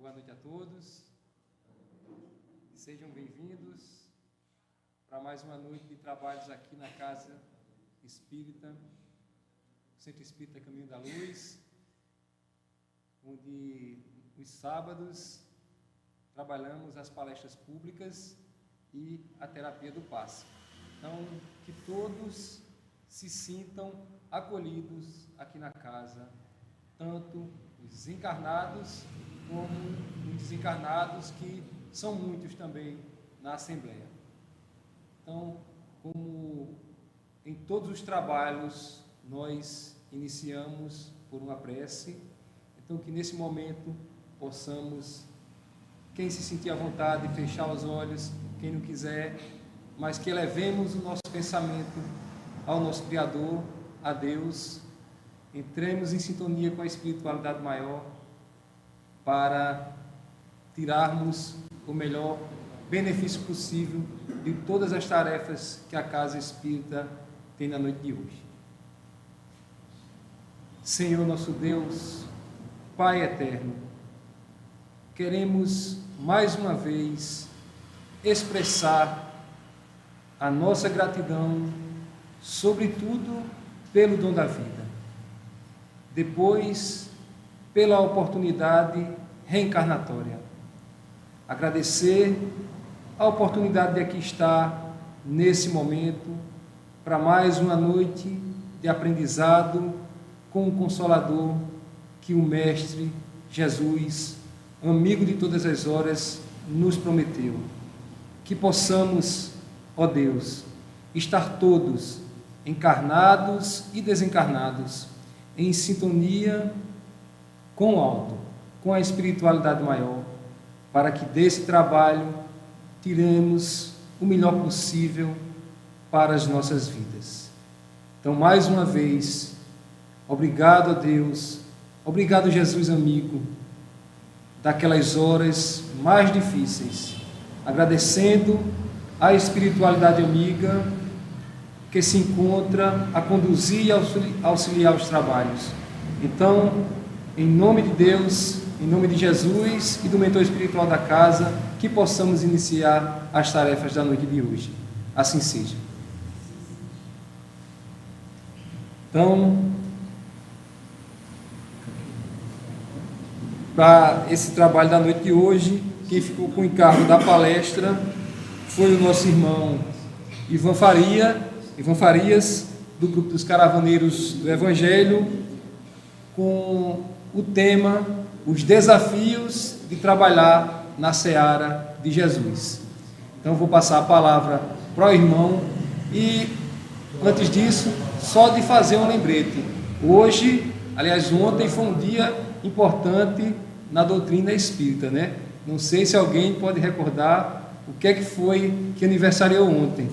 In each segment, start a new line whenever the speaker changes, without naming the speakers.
Boa noite a todos. Sejam bem-vindos para mais uma noite de trabalhos aqui na Casa Espírita, Centro Espírita Caminho da Luz, onde os sábados trabalhamos as palestras públicas e a terapia do passe. Então, que todos se sintam acolhidos aqui na casa, tanto os encarnados como os desencarnados, que são muitos também na Assembleia. Então, como em todos os trabalhos, nós iniciamos por uma prece, então que nesse momento possamos, quem se sentir à vontade, fechar os olhos, quem não quiser, mas que elevemos o nosso pensamento ao nosso Criador, a Deus, entremos em sintonia com a espiritualidade maior para tirarmos o melhor benefício possível de todas as tarefas que a Casa Espírita tem na noite de hoje. Senhor nosso Deus, Pai eterno, queremos mais uma vez expressar a nossa gratidão, sobretudo pelo dom da vida, depois pela oportunidade reencarnatória. Agradecer a oportunidade de aqui estar nesse momento para mais uma noite de aprendizado com o Consolador que o Mestre Jesus, amigo de todas as horas, nos prometeu. Que possamos, ó Deus, estar todos, encarnados e desencarnados, em sintonia com o alto, com a espiritualidade maior, para que desse trabalho tiremos o melhor possível para as nossas vidas. Então, mais uma vez, obrigado a Deus, obrigado Jesus amigo, daquelas horas mais difíceis, agradecendo a espiritualidade amiga que se encontra a conduzir e auxiliar os trabalhos. Então, em nome de Deus, em nome de Jesus e do mentor espiritual da casa, que possamos iniciar as tarefas da noite de hoje. Assim seja. Então, para esse trabalho da noite de hoje, quem ficou com o encargo da palestra foi o nosso irmão Ivan Farias, do Grupo dos Caravaneiros do Evangelho, com o tema, os desafios de trabalhar na seara de Jesus. Então, vou passar a palavra para o irmão e, antes disso, só de fazer um lembrete. Hoje, aliás, ontem foi um dia importante na doutrina espírita, né? Não sei se alguém pode recordar o que é que foi que aniversariou ontem.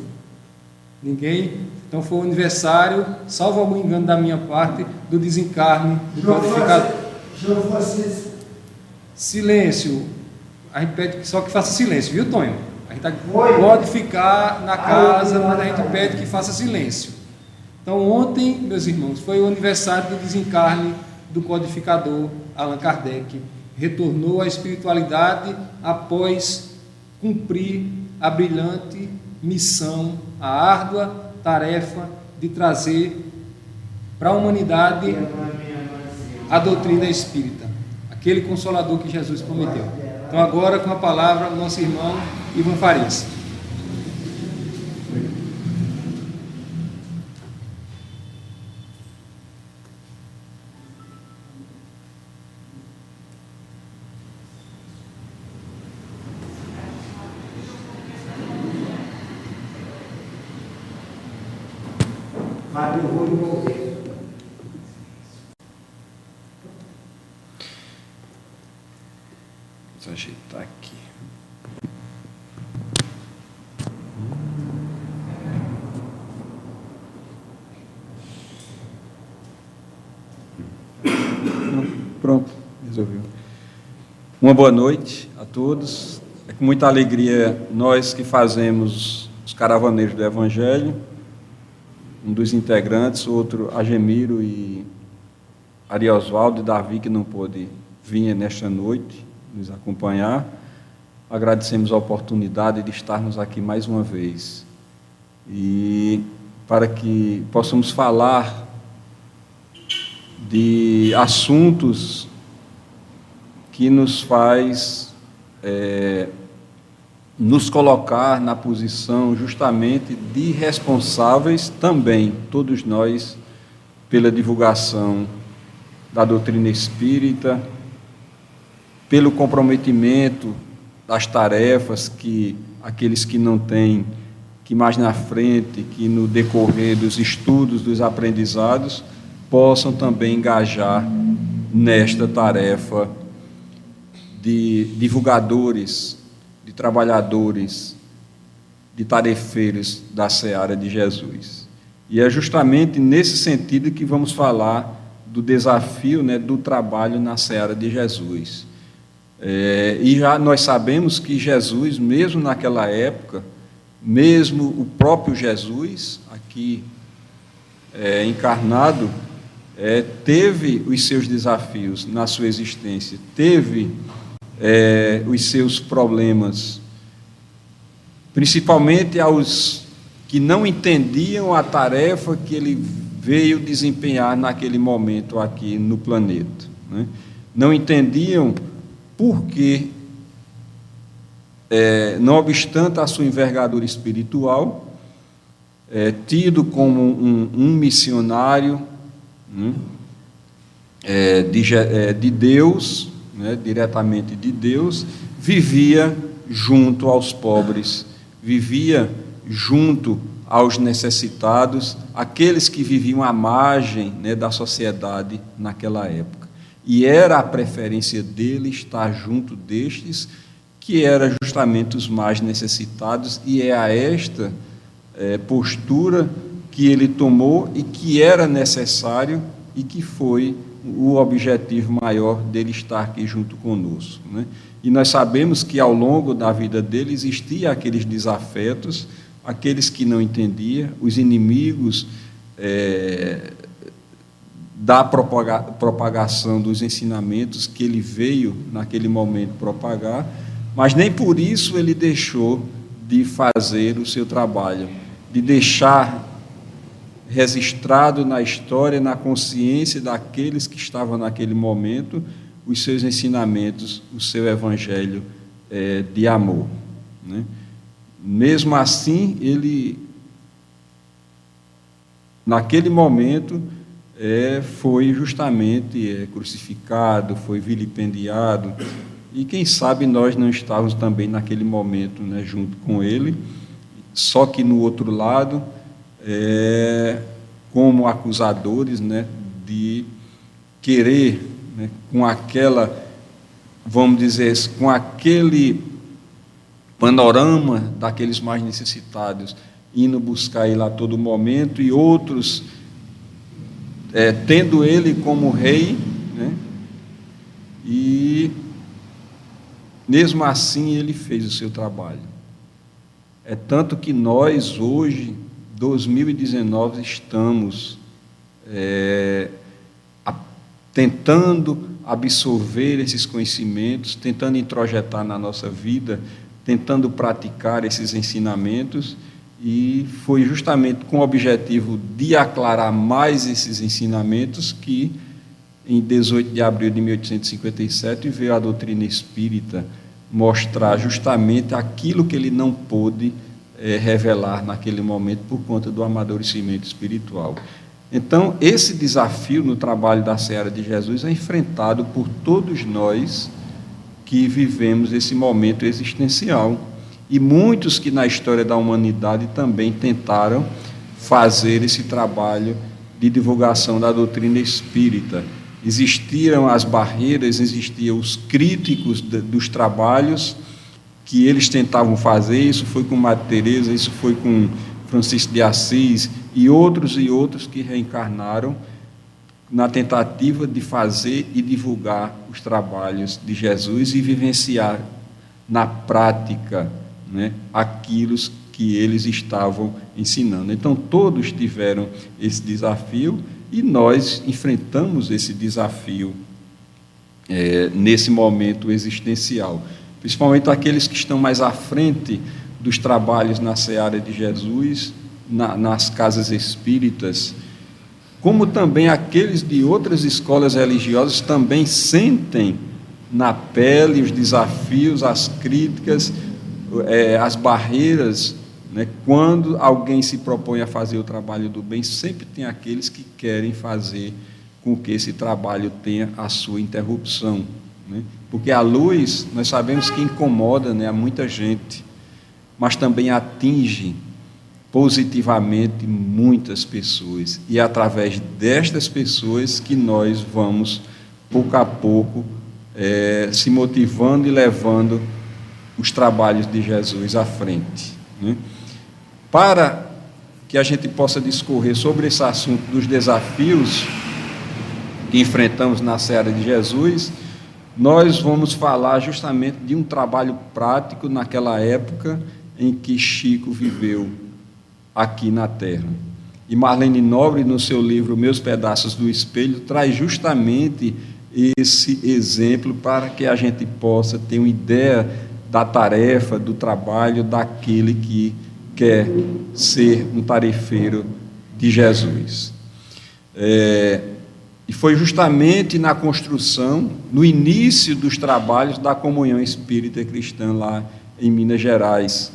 Ninguém? Então foi o aniversário, salvo algum engano da minha parte, do desencarne do codificador. Silêncio. A gente pede só que faça silêncio, viu, Tonho? A gente pode ficar na casa, mas a gente pede que faça silêncio. Então ontem, meus irmãos, foi o aniversário do desencarne do codificador Allan Kardec. Retornou à espiritualidade após cumprir a brilhante missão, a árdua tarefa de trazer para a humanidade a doutrina espírita, aquele consolador que Jesus prometeu. Então agora com a palavra o nosso irmão Ivan Farias.
Vou ajeitar aqui. Pronto, resolveu. Uma boa noite a todos. É com muita alegria nós que fazemos os Caravaneiros do Evangelho, um dos integrantes, outro Agemiro e Ariosvaldo e Davi, que não pôde vir nesta noite, nos acompanhar. Agradecemos a oportunidade de estarmos aqui mais uma vez e para que possamos falar de assuntos que nos faz nos colocar na posição justamente de responsáveis também, todos nós, pela divulgação da doutrina espírita, pelo comprometimento das tarefas que aqueles que não têm, que mais na frente, que no decorrer dos estudos, dos aprendizados, possam também engajar nesta tarefa de divulgadores, de trabalhadores, de tarefeiros da seara de Jesus. E é justamente nesse sentido que vamos falar do desafio, do trabalho na seara de Jesus. E já nós sabemos que Jesus, mesmo naquela época, mesmo o próprio Jesus, aqui encarnado, teve os seus desafios na sua existência, teve os seus problemas, principalmente aos que não entendiam a tarefa que ele veio desempenhar naquele momento aqui no planeta, Não entendiam por que, não obstante a sua envergadura espiritual, tido como um missionário de Deus, diretamente de Deus, vivia junto aos pobres, vivia junto aos necessitados, aqueles que viviam à margem da sociedade naquela época. E era a preferência dele estar junto destes, que eram justamente os mais necessitados, e é a esta postura que ele tomou e que era necessário e que foi o objetivo maior dele estar aqui junto conosco. E nós sabemos que ao longo da vida dele existiam aqueles desafetos, aqueles que não entendiam, os inimigos da propagação dos ensinamentos que ele veio naquele momento propagar, mas nem por isso ele deixou de fazer o seu trabalho, de deixar registrado na história, na consciência daqueles que estavam naquele momento, os seus ensinamentos, o seu evangelho de amor. Mesmo assim, ele, naquele momento, foi justamente crucificado, foi vilipendiado, e quem sabe nós não estávamos também naquele momento junto com ele, só que no outro lado, como acusadores de querer, com aquela, vamos dizer, com aquele panorama daqueles mais necessitados, indo buscar ele a todo momento, e outros tendo ele como rei, e mesmo assim ele fez o seu trabalho. É tanto que nós hoje, 2019, estamos tentando absorver esses conhecimentos, tentando introjetar na nossa vida, tentando praticar esses ensinamentos, e foi justamente com o objetivo de aclarar mais esses ensinamentos que, em 18 de abril de 1857, veio a doutrina espírita mostrar justamente aquilo que ele não pôde revelar naquele momento por conta do amadurecimento espiritual. Então, esse desafio no trabalho da Seara de Jesus é enfrentado por todos nós que vivemos esse momento existencial, e muitos que na história da humanidade também tentaram fazer esse trabalho de divulgação da doutrina espírita. Existiram as barreiras, existiam os críticos dos trabalhos que eles tentavam fazer. Isso foi com Madre Teresa, isso foi com Francisco de Assis e outros que reencarnaram na tentativa de fazer e divulgar os trabalhos de Jesus e vivenciar na prática aquilo que eles estavam ensinando. Então, todos tiveram esse desafio e nós enfrentamos esse desafio nesse momento existencial, principalmente aqueles que estão mais à frente dos trabalhos na seara de Jesus, nas casas espíritas, como também aqueles de outras escolas religiosas também sentem na pele os desafios, as críticas, as barreiras, né? Quando alguém se propõe a fazer o trabalho do bem, sempre tem aqueles que querem fazer com que esse trabalho tenha a sua interrupção, né? Porque a luz, nós sabemos que incomoda, né, a muita gente, mas também atinge positivamente muitas pessoas, e é através destas pessoas que nós vamos, pouco a pouco, se motivando e levando os trabalhos de Jesus à frente, né? Para que a gente possa discorrer sobre esse assunto dos desafios que enfrentamos na seara de Jesus, nós vamos falar justamente de um trabalho prático naquela época em que Chico viveu aqui na Terra. E Marlene Nobre, no seu livro Meus Pedaços do Espelho, traz justamente esse exemplo para que a gente possa ter uma ideia da tarefa, do trabalho daquele que quer ser um tarefeiro de Jesus. E foi justamente na construção, no início dos trabalhos da Comunhão Espírita Cristã lá em Minas Gerais,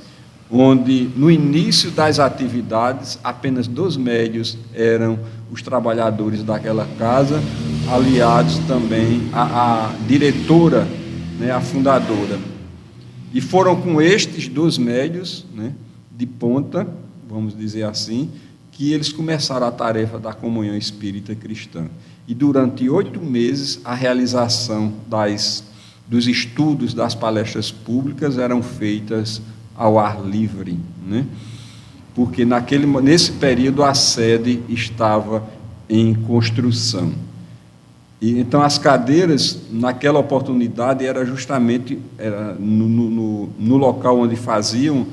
onde no início das atividades apenas 2 médios eram os trabalhadores daquela casa, aliados também à diretora, né, a fundadora. E foram com estes 2 médios, né, de ponta, vamos dizer assim, que eles começaram a tarefa da Comunhão Espírita Cristã. E durante 8 meses a realização dos estudos, das palestras públicas eram feitas ao ar livre, né? Porque nesse período a sede estava em construção. E então as cadeiras, naquela oportunidade, era justamente no local onde faziam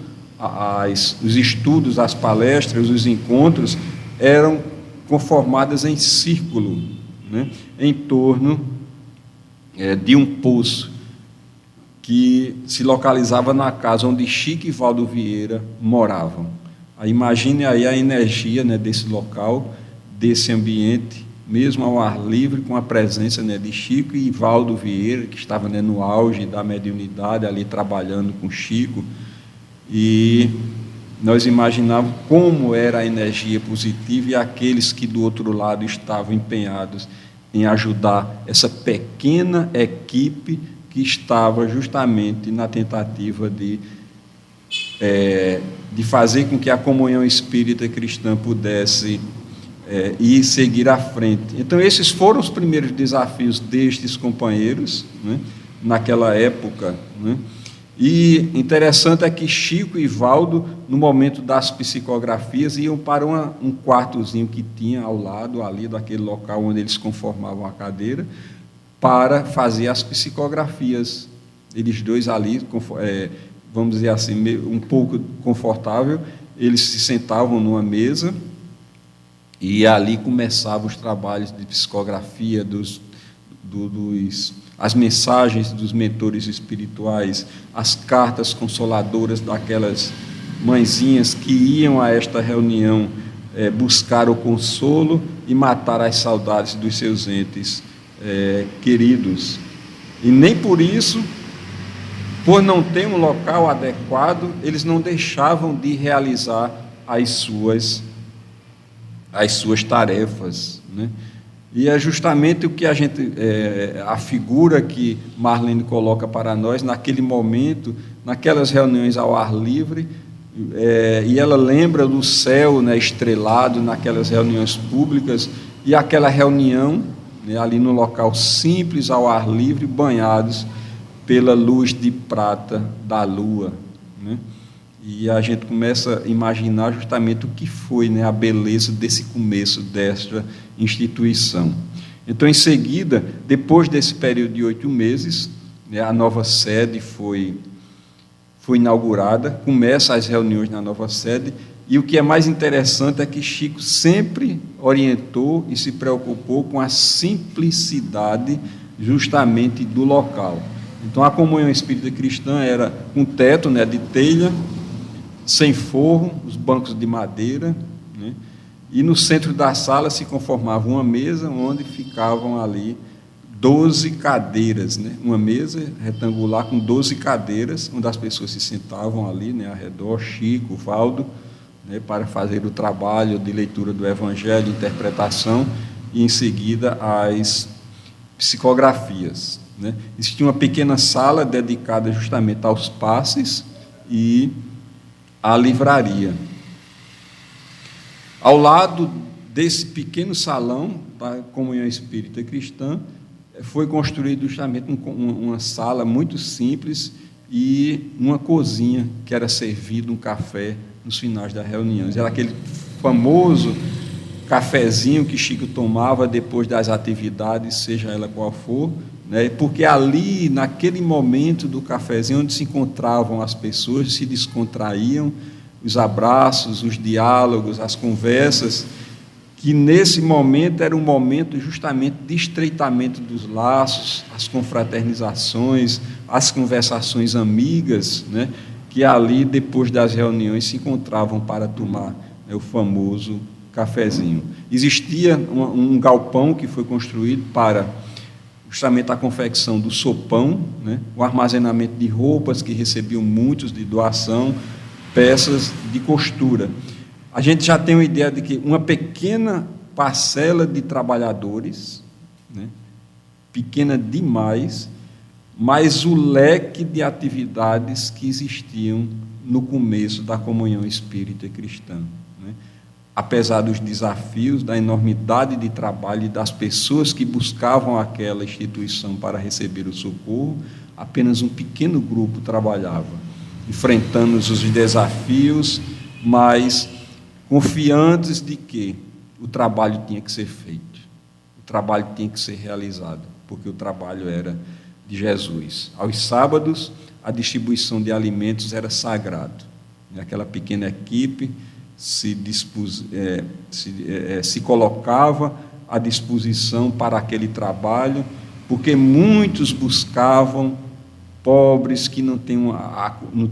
os estudos, as palestras, os encontros, eram conformadas em círculo, né, em torno de um poço que se localizava na casa onde Chico e Valdo Vieira moravam. Aí, imagine aí a energia, né, desse local, desse ambiente, mesmo ao ar livre, com a presença, né, de Chico e Valdo Vieira, que estava, né, no auge da mediunidade, ali trabalhando com Chico. E nós imaginávamos como era a energia positiva e aqueles que do outro lado estavam empenhados em ajudar essa pequena equipe que estava justamente na tentativa de fazer com que a Comunhão Espírita Cristã pudesse ir seguir à frente. Então, esses foram os primeiros desafios destes companheiros, né, naquela época, né? E interessante é que Chico e Valdo, no momento das psicografias, iam para um quartozinho que tinha ao lado ali daquele local onde eles conformavam a cadeira, para fazer as psicografias. Eles dois ali, vamos dizer assim, um pouco confortável, eles se sentavam numa mesa e ali começavam os trabalhos de psicografia as mensagens dos mentores espirituais, as cartas consoladoras daquelas mãezinhas que iam a esta reunião buscar o consolo e matar as saudades dos seus entes queridos. E nem por isso, por não ter um local adequado, eles não deixavam de realizar as suas tarefas, né? E é justamente o que a figura que Marlene coloca para nós, naquele momento, naquelas reuniões ao ar livre, e ela lembra do céu, né, estrelado, naquelas reuniões públicas, e aquela reunião, né, ali no local simples, ao ar livre, banhados pela luz de prata da lua, né? E a gente começa a imaginar justamente o que foi, né, a beleza desse começo desta instituição. Então, em seguida, depois desse período de 8 meses, né, a nova sede foi inaugurada, começam as reuniões na nova sede, e o que é mais interessante é que Chico sempre orientou e se preocupou com a simplicidade justamente do local. Então, a comunhão espírita cristã era um teto, né, de telha, sem forro, os bancos de madeira, né, e no centro da sala se conformava uma mesa onde ficavam ali 12 cadeiras, né, uma mesa retangular com 12 cadeiras, onde as pessoas se sentavam ali, né, ao redor, Chico, Valdo, né, para fazer o trabalho de leitura do Evangelho, interpretação, e em seguida as psicografias, né. Existia uma pequena sala dedicada justamente aos passes e à livraria. Ao lado desse pequeno salão da comunhão espírita cristã, foi construído justamente uma sala muito simples e uma cozinha que era servido um café nos finais das reuniões. Era aquele famoso cafezinho que Chico tomava depois das atividades, seja ela qual for, né? Porque ali, naquele momento do cafezinho, onde se encontravam as pessoas, se descontraíam, os abraços, os diálogos, as conversas, que nesse momento era um momento justamente de estreitamento dos laços, as confraternizações, as conversações amigas, né? Que ali, depois das reuniões, se encontravam para tomar, né, o famoso cafezinho. Existia um galpão que foi construído para justamente a confecção do sopão, né, o armazenamento de roupas que recebiam muitos de doação, peças de costura. A gente já tem uma ideia de que uma pequena parcela de trabalhadores, né, pequena demais, mas o leque de atividades que existiam no começo da comunhão espírita cristã, né? Apesar dos desafios, da enormidade de trabalho e das pessoas que buscavam aquela instituição para receber o socorro, apenas um pequeno grupo trabalhava, enfrentando os desafios, mas confiantes de que o trabalho tinha que ser feito, o trabalho tinha que ser realizado, porque o trabalho era de Jesus. Aos sábados, a distribuição de alimentos era sagrado. Aquela pequena equipe se colocava à disposição para aquele trabalho, porque muitos buscavam, pobres que não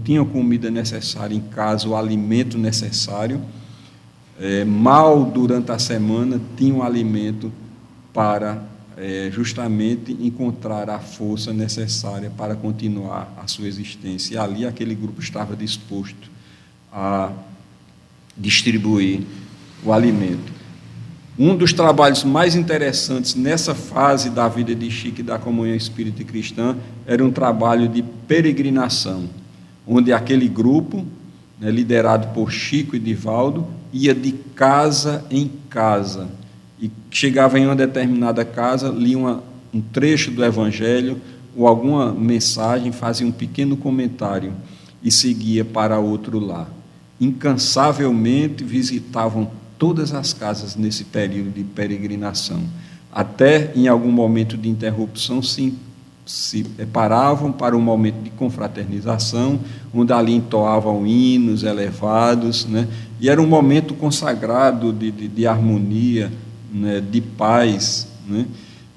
tinham comida necessária em casa, o alimento necessário, mal durante a semana tinham alimento para justamente encontrar a força necessária para continuar a sua existência. E ali aquele grupo estava disposto a distribuir o alimento. Um dos trabalhos mais interessantes nessa fase da vida de Chico e da comunhão espírita cristã era um trabalho de peregrinação, onde aquele grupo, né, liderado por Chico e Divaldo, ia de casa em casa e chegava em uma determinada casa, lia um trecho do Evangelho ou alguma mensagem, fazia um pequeno comentário e seguia para outro lar. Incansavelmente visitavam todas as casas nesse período de peregrinação. Até em algum momento de interrupção se paravam para um momento de confraternização, onde ali entoavam hinos elevados, né? E era um momento consagrado de harmonia, né? De paz, né?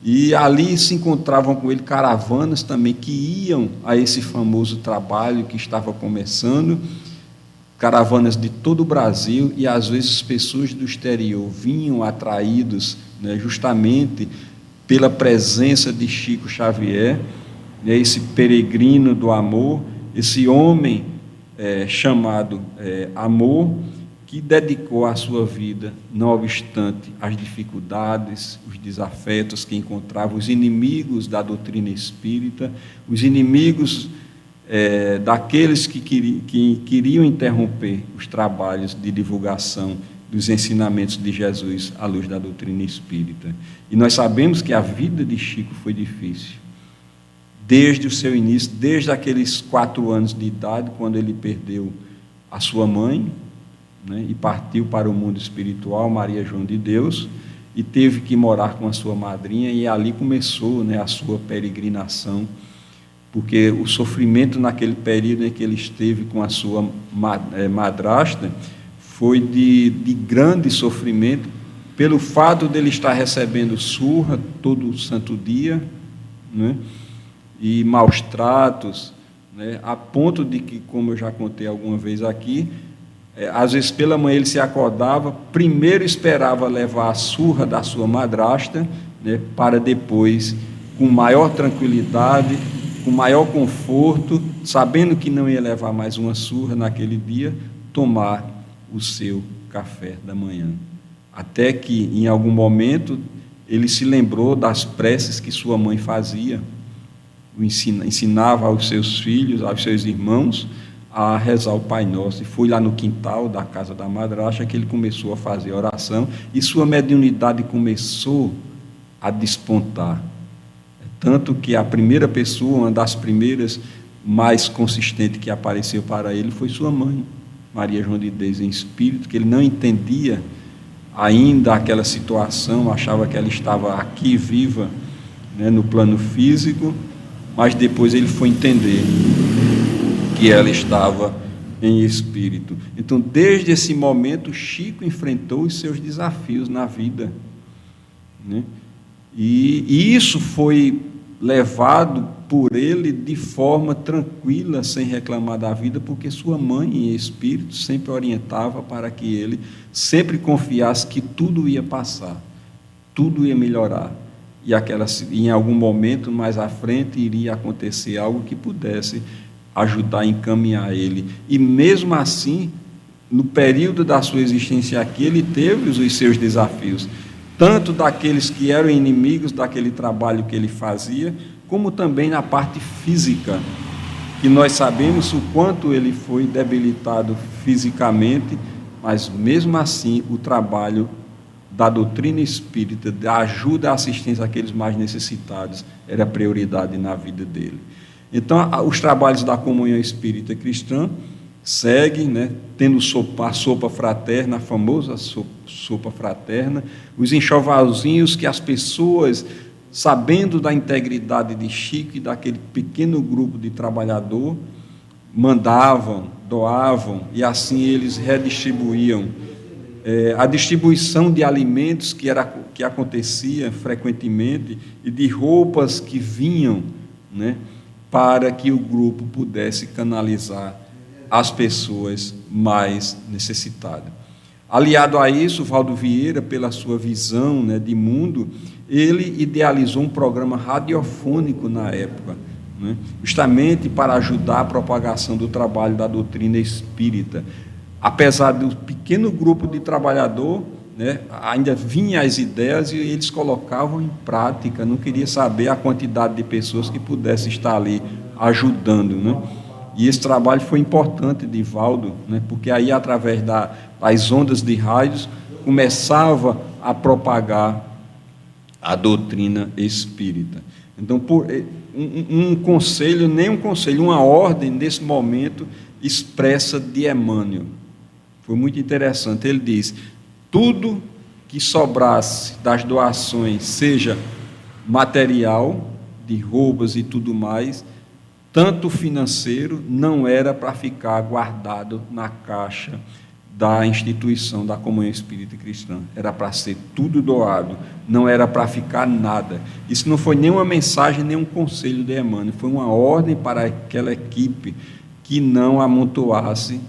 E ali se encontravam com ele caravanas também que iam a esse famoso trabalho que estava começando, caravanas de todo o Brasil, e às vezes pessoas do exterior vinham atraídos, né, justamente pela presença de Chico Xavier, né, esse peregrino do amor, esse homem chamado amor, que dedicou a sua vida, não obstante as dificuldades, os desafetos que encontrava, os inimigos da doutrina espírita, os inimigos daqueles que queriam interromper os trabalhos de divulgação dos ensinamentos de Jesus à luz da doutrina espírita. E nós sabemos que a vida de Chico foi difícil, desde o seu início, desde aqueles 4 anos de idade, quando ele perdeu a sua mãe, né, e partiu para o mundo espiritual, Maria João de Deus, e teve que morar com a sua madrinha, e ali começou, né, a sua peregrinação, porque o sofrimento naquele período em que ele esteve com a sua madrasta foi de grande sofrimento, pelo fato de ele estar recebendo surra todo santo dia, né? E maus tratos, né? A ponto de que, como eu já contei alguma vez aqui, às vezes pela manhã ele se acordava, primeiro esperava levar a surra da sua madrasta, né? Para depois, com maior tranquilidade, com maior conforto, sabendo que não ia levar mais uma surra naquele dia, tomar o seu café da manhã. Até que, em algum momento, ele se lembrou das preces que sua mãe fazia, ensinava aos seus filhos, aos seus irmãos, a rezar o Pai Nosso. E foi lá no quintal da casa da madrasta que ele começou a fazer oração, e sua mediunidade começou a despontar. Tanto que a primeira pessoa, uma das primeiras mais consistentes que apareceu para ele, foi sua mãe, Maria João de Deus em espírito, que ele não entendia ainda aquela situação, achava que ela estava aqui viva, né, no plano físico, mas depois ele foi entender que ela estava em espírito. Então, desde esse momento, Chico enfrentou os seus desafios na vida, né? E isso foi levado por ele de forma tranquila, sem reclamar da vida, porque sua mãe em espírito sempre orientava para que ele sempre confiasse que tudo ia passar, tudo ia melhorar, e em algum momento mais à frente iria acontecer algo que pudesse ajudar a encaminhar ele. E mesmo assim, no período da sua existência aqui, ele teve os seus desafios, tanto daqueles que eram inimigos daquele trabalho que ele fazia, como também na parte física, que nós sabemos o quanto ele foi debilitado fisicamente, mas mesmo assim o trabalho da doutrina espírita, da ajuda e assistência àqueles mais necessitados, era prioridade na vida dele. Então, os trabalhos da comunhão espírita cristã seguem, né, tendo a sopa fraterna, a famosa sopa fraterna, os enxovalzinhos que as pessoas, sabendo da integridade de Chico e daquele pequeno grupo de trabalhador, mandavam, doavam, e assim eles redistribuíam. A distribuição de alimentos que acontecia frequentemente, e de roupas que vinham, né, para que o grupo pudesse canalizar as pessoas mais necessitadas. Aliado a isso, Valdo Vieira, pela sua visão, né, de mundo, ele idealizou um programa radiofônico na época, né, justamente para ajudar a propagação do trabalho da doutrina espírita. Apesar do pequeno grupo de trabalhador, né, ainda vinham as ideias e eles colocavam em prática, não queria saber a quantidade de pessoas que pudessem estar ali ajudando, né? E esse trabalho foi importante de Valdo, né, porque aí, através das ondas de rádios, começava a propagar a doutrina espírita. Então, um conselho, nem um conselho, uma ordem, nesse momento, expressa de Emmanuel. Foi muito interessante. Ele diz: tudo que sobrasse das doações, seja material, de roupas e tudo mais, tanto financeiro, não era para ficar guardado na caixa da instituição da Comunhão Espírita Cristã, era para ser tudo doado, não era para ficar nada. Isso não foi nem uma mensagem, nem um conselho de Emmanuel, foi uma ordem para aquela equipe que não amontoasse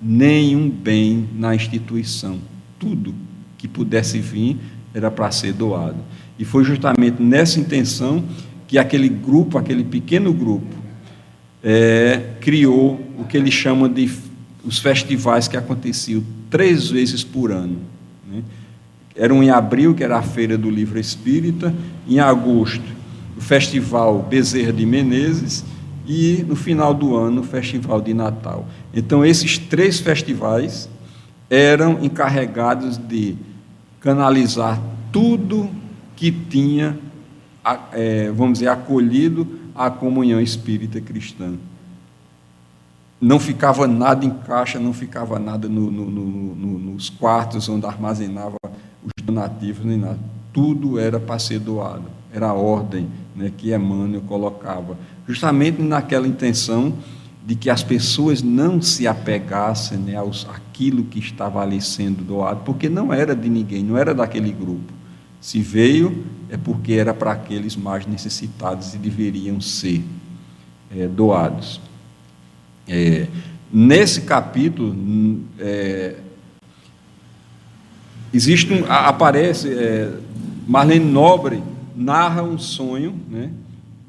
nenhum bem na instituição. Tudo que pudesse vir era para ser doado. E foi justamente nessa intenção que aquele grupo, aquele pequeno grupo, criou o que eles chamam de os festivais, que aconteciam 3 vezes por ano, né? Eram em abril, que era a Feira do Livro Espírita, em agosto, o Festival Bezerra de Menezes, e no final do ano, o Festival de Natal. Então, esses 3 festivais eram encarregados de canalizar tudo que tinha, vamos dizer, acolhido a comunhão espírita cristã. Não ficava nada em caixa, não ficava nada nos quartos onde armazenava os donativos, nem nada. Tudo era para ser doado. Era a ordem, né, que Emmanuel colocava, justamente naquela intenção de que as pessoas não se apegassem, né, àquilo que estava ali sendo doado, porque não era de ninguém, não era daquele grupo, Se veio, é porque era para aqueles mais necessitados e deveriam ser doados. Nesse capítulo, aparece, Marlene Nobre narra um sonho, né,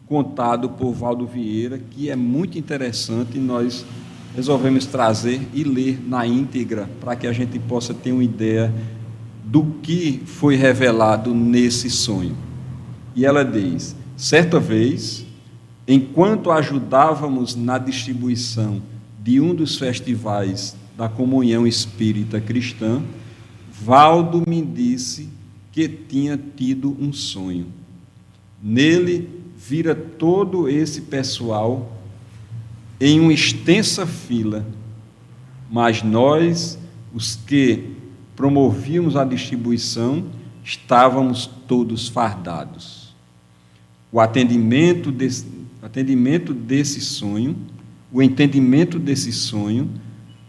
contado por Valdo Vieira, que é muito interessante, e nós resolvemos trazer e ler na íntegra, para que a gente possa ter uma ideia do que foi revelado nesse sonho. E ela diz: certa vez, enquanto ajudávamos na distribuição de um dos festivais da Comunhão Espírita Cristã, Valdo me disse que tinha tido um sonho. Nele, vira todo esse pessoal em uma extensa fila, mas nós, os que promovíamos a distribuição, estávamos todos fardados. O entendimento desse sonho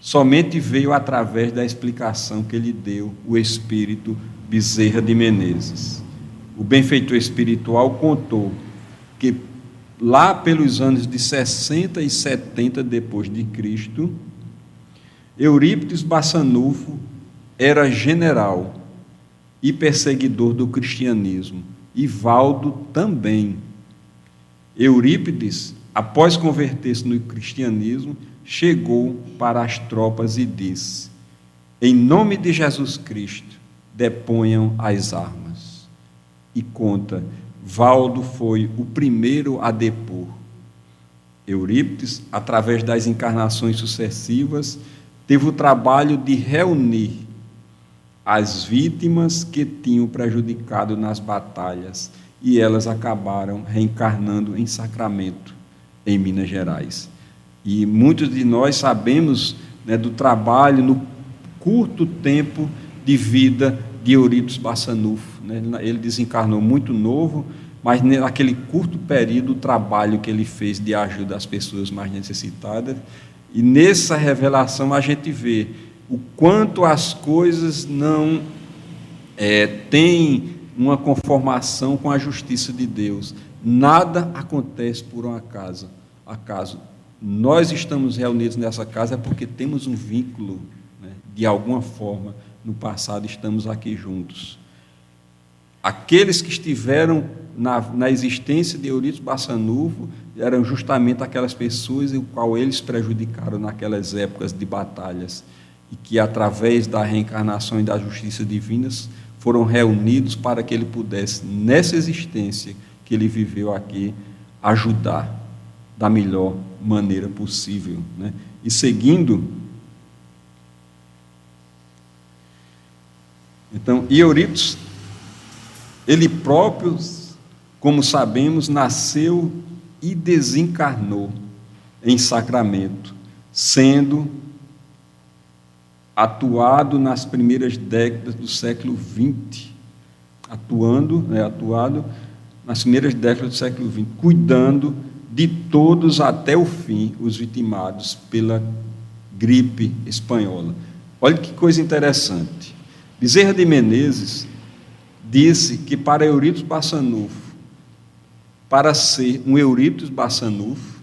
somente veio através da explicação que lhe deu o espírito Bezerra de Menezes. O benfeitor espiritual contou que lá pelos anos de 60 e 70 depois de Cristo, Eurípides Bassanufo era general e perseguidor do cristianismo, e Valdo também. Eurípides, após converter-se no cristianismo, chegou para as tropas e disse: em nome de Jesus Cristo, deponham as armas. E conta, Valdo foi o primeiro a depor. Eurípides, através das encarnações sucessivas, teve o trabalho de reunir as vítimas que tinham prejudicado nas batalhas, e elas acabaram reencarnando em Sacramento, em Minas Gerais. E muitos de nós sabemos, né, do trabalho no curto tempo de vida de Eurípides Bassanufo, né? Ele desencarnou muito novo, mas naquele curto período, o trabalho que ele fez de ajuda às pessoas mais necessitadas, e nessa revelação a gente vê o quanto as coisas não têm uma conformação com a justiça de Deus. Nada acontece por um acaso. Nós estamos reunidos nessa casa é porque temos um vínculo, né, de alguma forma, no passado estamos aqui juntos. Aqueles que estiveram na existência de Eurípides Bassanufo eram justamente aquelas pessoas em qual eles prejudicaram naquelas épocas de batalhas, e que, através da reencarnação e da justiça divinas, foram reunidos para que ele pudesse, nessa existência que ele viveu aqui, ajudar da melhor maneira possível, né? E seguindo, então, Eurípides, ele próprio, como sabemos, nasceu e desencarnou em Sacramento, sendo atuado nas primeiras décadas do século XX, atuado nas primeiras décadas do século XX, cuidando de todos até o fim, os vitimados pela gripe espanhola. Olha que coisa interessante. Bezerra de Menezes disse que para Eurípides Bassanufo, para ser um Eurípides Bassanufo,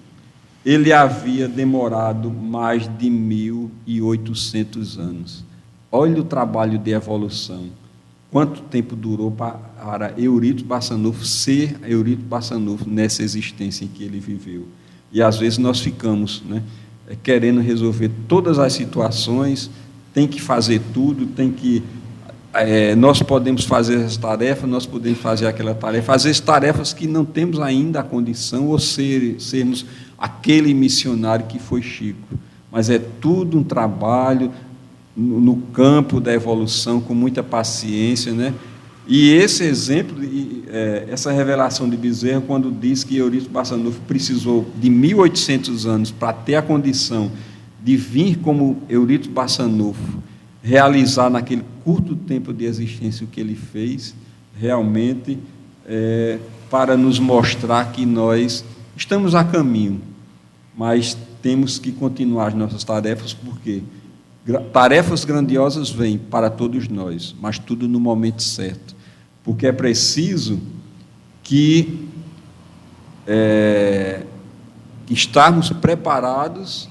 ele havia demorado mais de 1.800 anos. Olha o trabalho de evolução. Quanto tempo durou para Eurípides Bassanufo ser Eurípides Bassanufo nessa existência em que ele viveu. E às vezes nós ficamos, né, querendo resolver todas as situações, tem que fazer tudo, nós podemos fazer essa tarefa, nós podemos fazer aquela tarefa, às vezes tarefas que não temos ainda a condição, ou sermos aquele missionário que foi Chico, mas é tudo um trabalho no campo da evolução, com muita paciência, né? E esse exemplo, essa revelação de Bezerra, quando diz que Eurípides Bassanufo precisou de 1.800 anos para ter a condição de vir como Eurípides Bassanufo, realizar naquele curto tempo de existência o que ele fez, realmente para nos mostrar que nós estamos a caminho, mas temos que continuar as nossas tarefas, porque tarefas grandiosas vêm para todos nós, mas tudo no momento certo, porque é preciso que estarmos preparados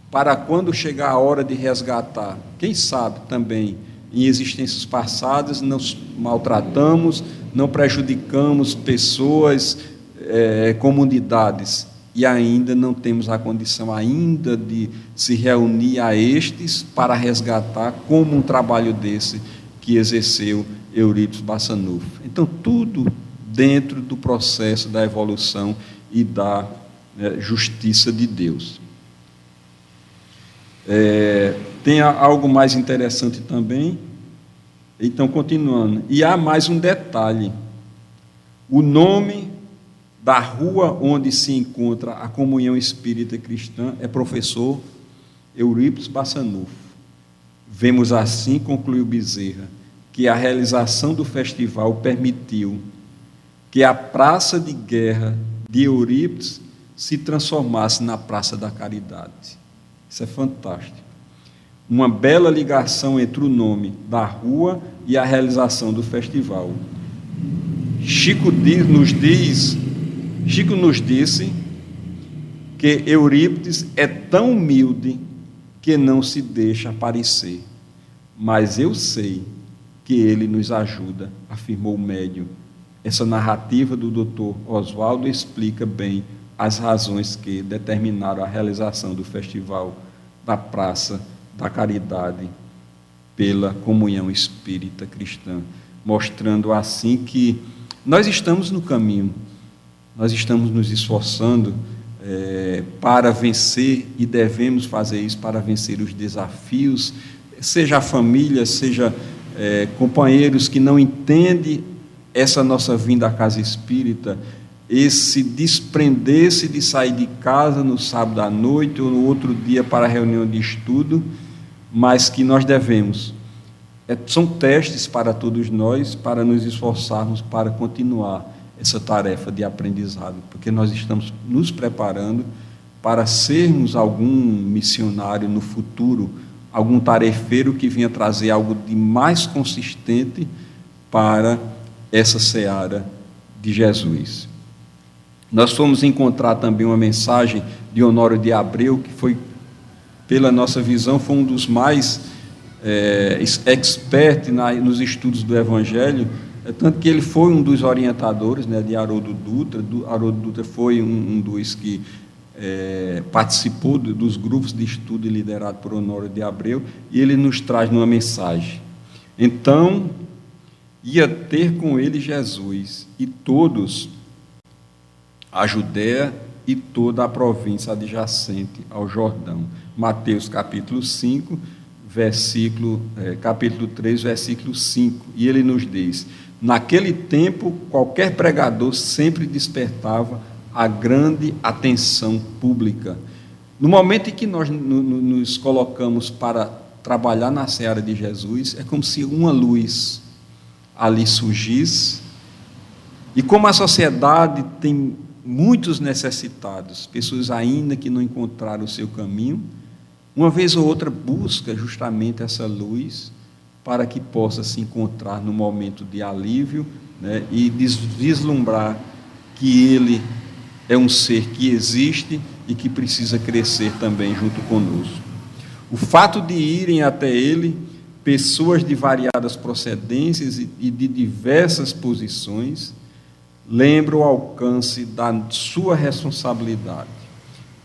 para quando chegar a hora de resgatar. Quem sabe também, em existências passadas, não maltratamos, não prejudicamos pessoas, comunidades, e ainda não temos a condição ainda de se reunir a estes para resgatar, como um trabalho desse que exerceu Eurípides Barçanufo. Então, tudo dentro do processo da evolução e da justiça de Deus. Tem algo mais interessante também. Então, continuando. E há mais um detalhe. O nome da rua onde se encontra a comunhão espírita cristã é Professor Eurípides Barçanufo. Vemos assim, concluiu Bezerra, que a realização do festival permitiu que a praça de guerra de Eurípides se transformasse na Praça da Caridade. Isso é fantástico. Uma bela ligação entre o nome da rua e a realização do festival. Chico nos disse que Eurípides é tão humilde que não se deixa aparecer, mas eu sei que ele nos ajuda, afirmou o médium. Essa narrativa do Dr. Oswaldo explica bem as razões que determinaram a realização do festival da Praça da Caridade pela comunhão espírita cristã, mostrando assim que nós estamos no caminho, nós estamos nos esforçando para vencer, e devemos fazer isso para vencer os desafios, seja a família, seja companheiros que não entendem essa nossa vinda à casa espírita, esse desprender-se de sair de casa no sábado à noite ou no outro dia para a reunião de estudo, mas que nós devemos. São testes para todos nós, para nos esforçarmos para continuar essa tarefa de aprendizado, porque nós estamos nos preparando para sermos algum missionário no futuro, algum tarefeiro que venha trazer algo de mais consistente para essa seara de Jesus. Nós fomos encontrar também uma mensagem de Honório de Abreu, que foi, pela nossa visão, foi um dos mais expert nos estudos do Evangelho, tanto que ele foi um dos orientadores, né, de Haroldo Dutra. Haroldo Dutra foi um dos que participou dos grupos de estudo liderado por Honório de Abreu, e ele nos traz uma mensagem. Então, ia ter com ele Jesus e todos a Judéia e toda a província adjacente ao Jordão. Mateus capítulo 5, capítulo 3, versículo 5. E ele nos diz: naquele tempo, qualquer pregador sempre despertava a grande atenção pública. No momento em que nós nos colocamos para trabalhar na seara de Jesus, é como se uma luz ali surgisse, e como a sociedade tem muitos necessitados, pessoas ainda que não encontraram o seu caminho, uma vez ou outra busca justamente essa luz para que possa se encontrar no momento de alívio, né, e vislumbrar que ele é um ser que existe e que precisa crescer também junto conosco. O fato de irem até ele pessoas de variadas procedências e de diversas posições lembra o alcance da sua responsabilidade.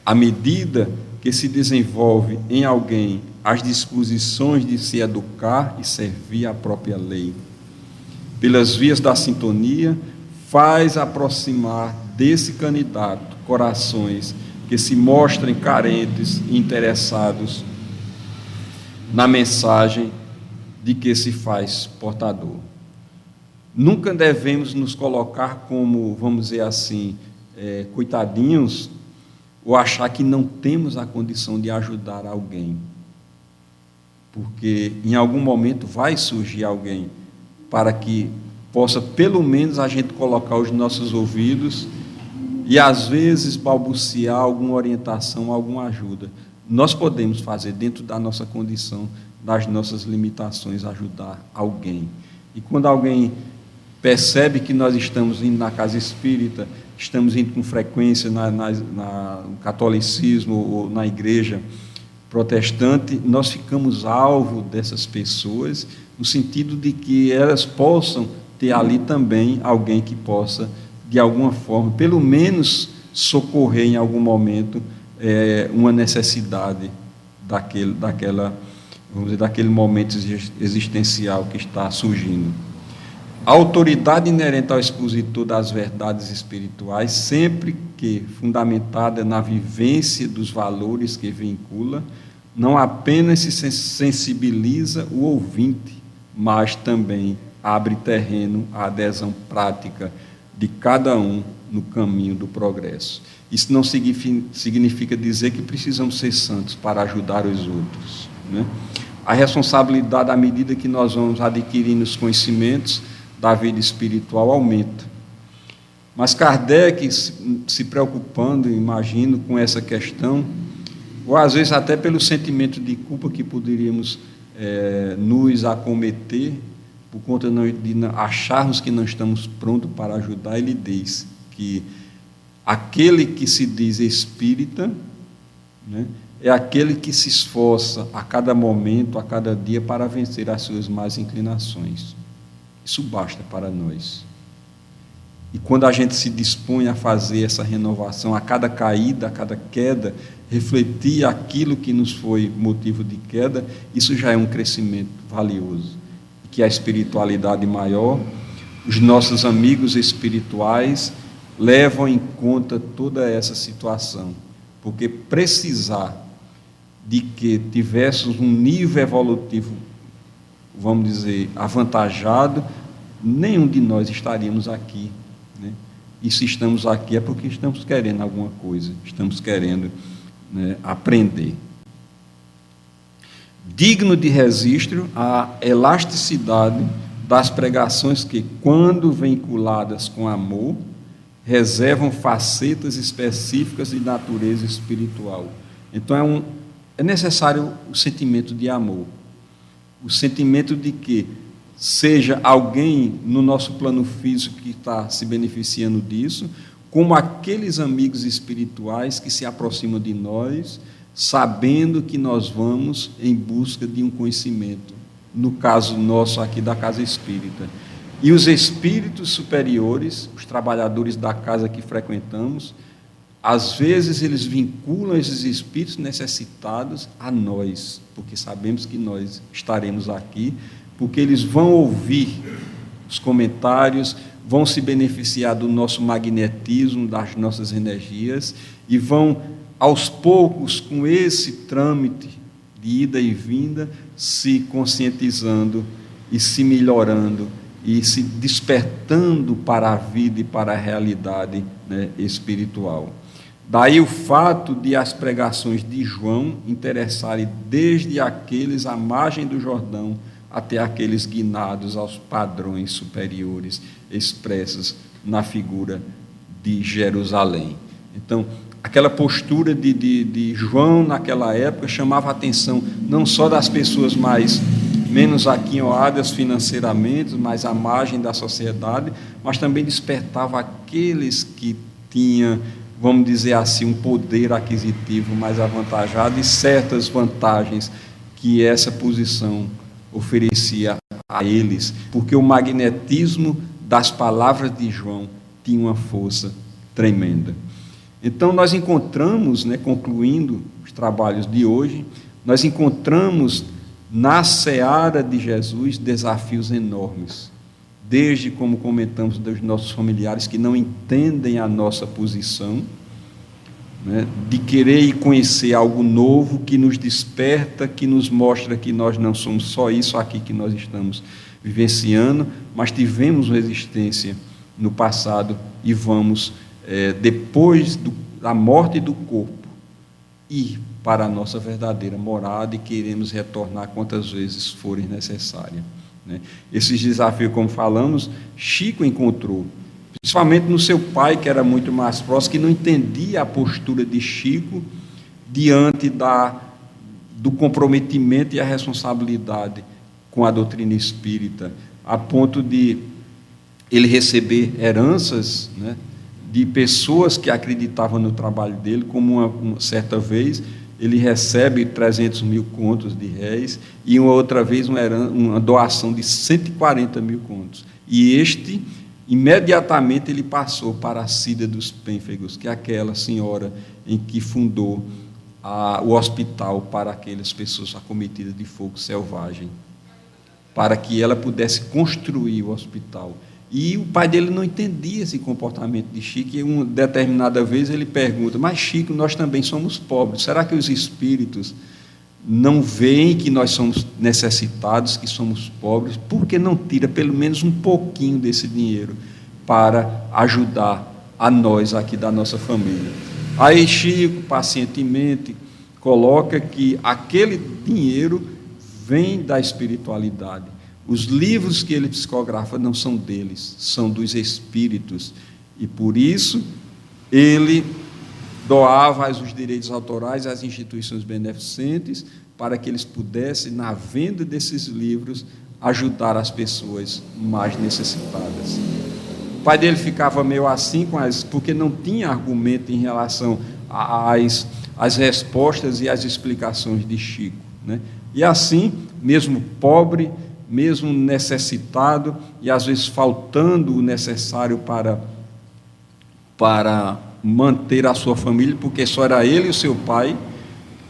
À medida que se desenvolve em alguém as disposições de se educar e servir à própria lei, pelas vias da sintonia, faz aproximar desse candidato corações que se mostrem carentes e interessados na mensagem de que se faz portador. Nunca devemos nos colocar como, vamos dizer assim, coitadinhos, ou achar que não temos a condição de ajudar alguém, porque em algum momento vai surgir alguém para que possa pelo menos a gente colocar os nossos ouvidos e às vezes balbuciar alguma orientação, alguma ajuda. Nós podemos fazer dentro da nossa condição, das nossas limitações, ajudar alguém. E quando alguém percebe que nós estamos indo na casa espírita, estamos indo com frequência no catolicismo ou na igreja protestante, nós ficamos alvo dessas pessoas, no sentido de que elas possam ter ali também alguém que possa, de alguma forma, pelo menos socorrer em algum momento uma necessidade daquele momento existencial que está surgindo. A autoridade inerente ao expositor das verdades espirituais, sempre que fundamentada na vivência dos valores que vincula, não apenas se sensibiliza o ouvinte, mas também abre terreno à adesão prática de cada um no caminho do progresso. Isso não significa dizer que precisamos ser santos para ajudar os outros, né? A responsabilidade, à medida que nós vamos adquirindo os conhecimentos da vida espiritual, aumenta. Mas Kardec, se preocupando, imagino, com essa questão, ou às vezes até pelo sentimento de culpa que poderíamos nos acometer, por conta de acharmos que não estamos prontos para ajudar, ele diz que aquele que se diz espírita, né, é aquele que se esforça a cada momento, a cada dia, para vencer as suas más inclinações. Isso basta para nós. E quando a gente se dispõe a fazer essa renovação, a cada caída, a cada queda, refletir aquilo que nos foi motivo de queda, isso já é um crescimento valioso. Que a espiritualidade maior, os nossos amigos espirituais, levam em conta toda essa situação, porque precisar de que tivéssemos um nível evolutivo, vamos dizer, avantajado, nenhum de nós estaríamos aqui, né? E se estamos aqui é porque estamos querendo alguma coisa, estamos querendo, né, aprender. Digno de registro a elasticidade das pregações que, quando vinculadas com amor, reservam facetas específicas de natureza espiritual. Então é necessário o sentimento de amor, o sentimento de que seja alguém no nosso plano físico que está se beneficiando disso, como aqueles amigos espirituais que se aproximam de nós, sabendo que nós vamos em busca de um conhecimento, no caso nosso aqui da Casa Espírita. E os espíritos superiores, os trabalhadores da casa que frequentamos, às vezes eles vinculam esses espíritos necessitados a nós, porque sabemos que nós estaremos aqui, porque eles vão ouvir os comentários, vão se beneficiar do nosso magnetismo, das nossas energias, e vão, aos poucos, com esse trâmite de ida e vinda, se conscientizando e se melhorando, e se despertando para a vida e para a realidade, né, espiritual. Daí o fato de as pregações de João interessarem desde aqueles à margem do Jordão até aqueles guinados aos padrões superiores expressos na figura de Jerusalém. Então, aquela postura de João naquela época chamava a atenção não só das pessoas menos aquinhoadas financeiramente, mais à margem da sociedade, mas também despertava aqueles que tinham, vamos dizer assim, um poder aquisitivo mais avantajado e certas vantagens que essa posição oferecia a eles, porque o magnetismo das palavras de João tinha uma força tremenda. Então nós encontramos, né, concluindo os trabalhos de hoje, nós encontramos na seara de Jesus desafios enormes, desde, como comentamos, dos nossos familiares que não entendem a nossa posição, né, de querer e conhecer algo novo que nos desperta, que nos mostra que nós não somos só isso aqui que nós estamos vivenciando, mas tivemos uma existência no passado e vamos, depois da morte do corpo, ir para a nossa verdadeira morada e queremos retornar quantas vezes forem necessárias, né? Esses desafios, como falamos, Chico encontrou, principalmente no seu pai, que era muito mais próximo, que não entendia a postura de Chico diante do comprometimento e a responsabilidade com a doutrina espírita, a ponto de ele receber heranças, né, de pessoas que acreditavam no trabalho dele, como uma certa vez ele recebe 300 mil contos de réis e uma outra vez uma doação de 140 mil contos. E imediatamente ele passou para a Cida dos Pênfegos, que é aquela senhora em que fundou o hospital para aquelas pessoas acometidas de fogo selvagem, para que ela pudesse construir o hospital. E o pai dele não entendia esse comportamento de Chico, e uma determinada vez ele pergunta: mas Chico, nós também somos pobres, será que os espíritos não veem que nós somos necessitados, que somos pobres? Por que não tira pelo menos um pouquinho desse dinheiro para ajudar a nós aqui da nossa família? Aí Chico, pacientemente, coloca que aquele dinheiro vem da espiritualidade. Os livros que ele psicografa não são deles, são dos espíritos. E por isso ele doava os direitos autorais às instituições beneficentes, para que eles pudessem, na venda desses livros, ajudar as pessoas mais necessitadas. O pai dele ficava meio assim, porque não tinha argumento em relação às respostas e às explicações de Chico, né? E assim, mesmo pobre, mesmo necessitado, e às vezes faltando o necessário para manter a sua família, porque só era ele e o seu pai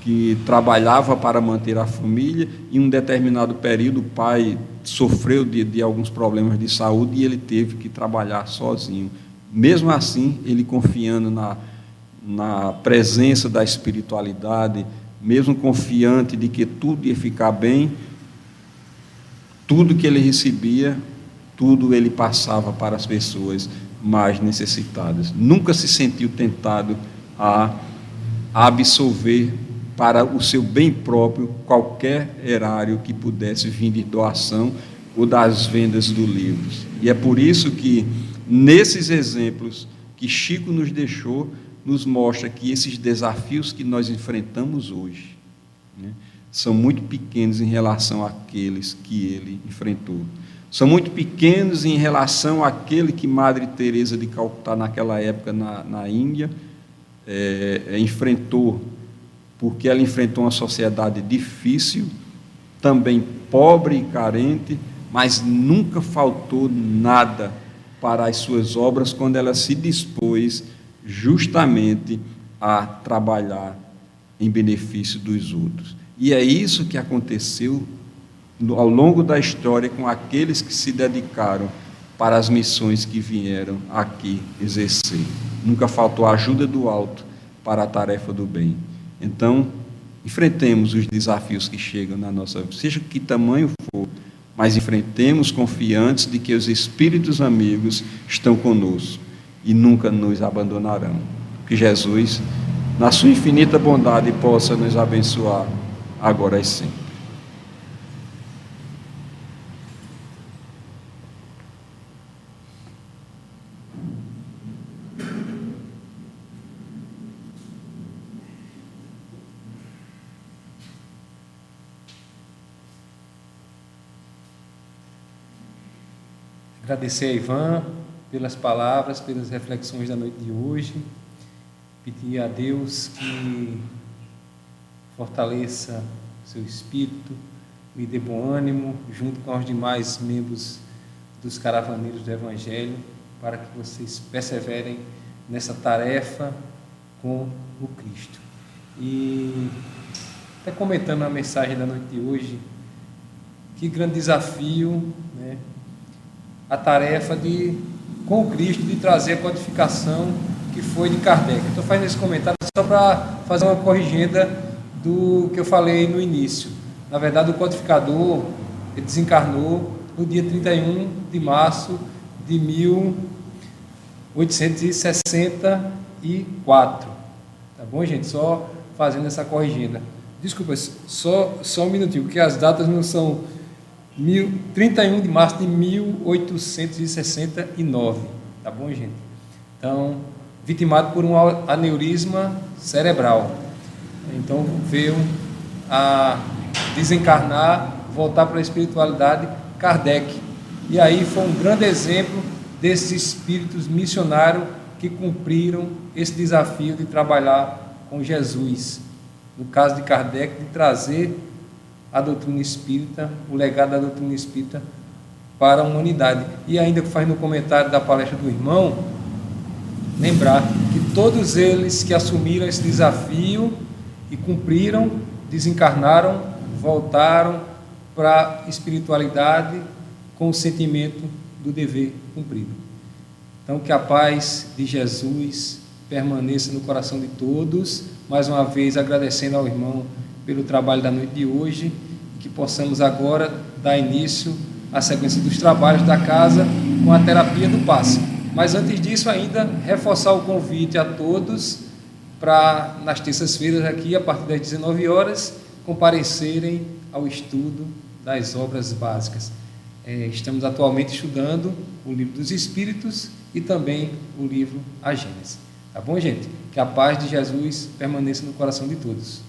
que trabalhava para manter a família. Em um determinado período o pai sofreu de alguns problemas de saúde e ele teve que trabalhar sozinho. Mesmo assim, ele confiando na presença da espiritualidade, mesmo confiante de que tudo ia ficar bem, tudo que ele recebia, tudo ele passava para as pessoas mais necessitadas. Nunca se sentiu tentado a absorver para o seu bem próprio qualquer erário que pudesse vir de doação ou das vendas dos livros. E é por isso que, nesses exemplos que Chico nos deixou, nos mostra que esses desafios que nós enfrentamos hoje, né, são muito pequenos em relação àqueles que ele enfrentou. São muito pequenos em relação àquele que Madre Teresa de Calcutá, naquela época, na Índia, enfrentou, porque ela enfrentou uma sociedade difícil, também pobre e carente, mas nunca faltou nada para as suas obras, quando ela se dispôs justamente a trabalhar em benefício dos outros. E é isso que aconteceu ao longo da história com aqueles que se dedicaram para as missões que vieram aqui exercer. Nunca faltou a ajuda do alto para a tarefa do bem. Então, enfrentemos os desafios que chegam na nossa vida, seja que tamanho for, mas enfrentemos confiantes de que os espíritos amigos estão conosco e nunca nos abandonarão. Que Jesus, na sua infinita bondade, possa nos abençoar agora e sempre.
Agradecer a Ivan pelas palavras, pelas reflexões da noite de hoje. Pedir a Deus que fortaleça seu espírito, lhe dê bom ânimo, junto com os demais membros dos caravaneiros do Evangelho, para que vocês perseverem nessa tarefa com o Cristo. E até comentando a mensagem da noite de hoje, que grande desafio, né? A tarefa com o Cristo, de trazer a codificação que foi de Kardec. Estou fazendo esse comentário só para fazer uma corrigenda do que eu falei no início. Na verdade, o codificador ele desencarnou no dia 31 de março de 1864. Tá bom, gente? Só fazendo essa corrigenda. Desculpa, só um minutinho, porque as datas não são 31 de março de 1869. Tá bom, gente? Então, vitimado por um aneurisma cerebral. Então, veio a desencarnar, voltar para a espiritualidade, Kardec. E aí foi um grande exemplo desses espíritos missionários que cumpriram esse desafio de trabalhar com Jesus. No caso de Kardec, de trazer a doutrina espírita, o legado da doutrina espírita para a humanidade. E ainda fazendo um comentário da palestra do irmão, lembrar que todos eles que assumiram esse desafio e cumpriram, desencarnaram, voltaram para a espiritualidade com o sentimento do dever cumprido. Então, que a paz de Jesus permaneça no coração de todos. Mais uma vez, agradecendo ao irmão pelo trabalho da noite de hoje, que possamos agora dar início à sequência dos trabalhos da casa com a terapia do passe. Mas antes disso, ainda reforçar o convite a todos para, nas terças-feiras aqui, a partir das 19 horas, comparecerem ao estudo das obras básicas. Estamos atualmente estudando o Livro dos Espíritos e também o livro A Gênese. Tá bom, gente? Que a paz de Jesus permaneça no coração de todos.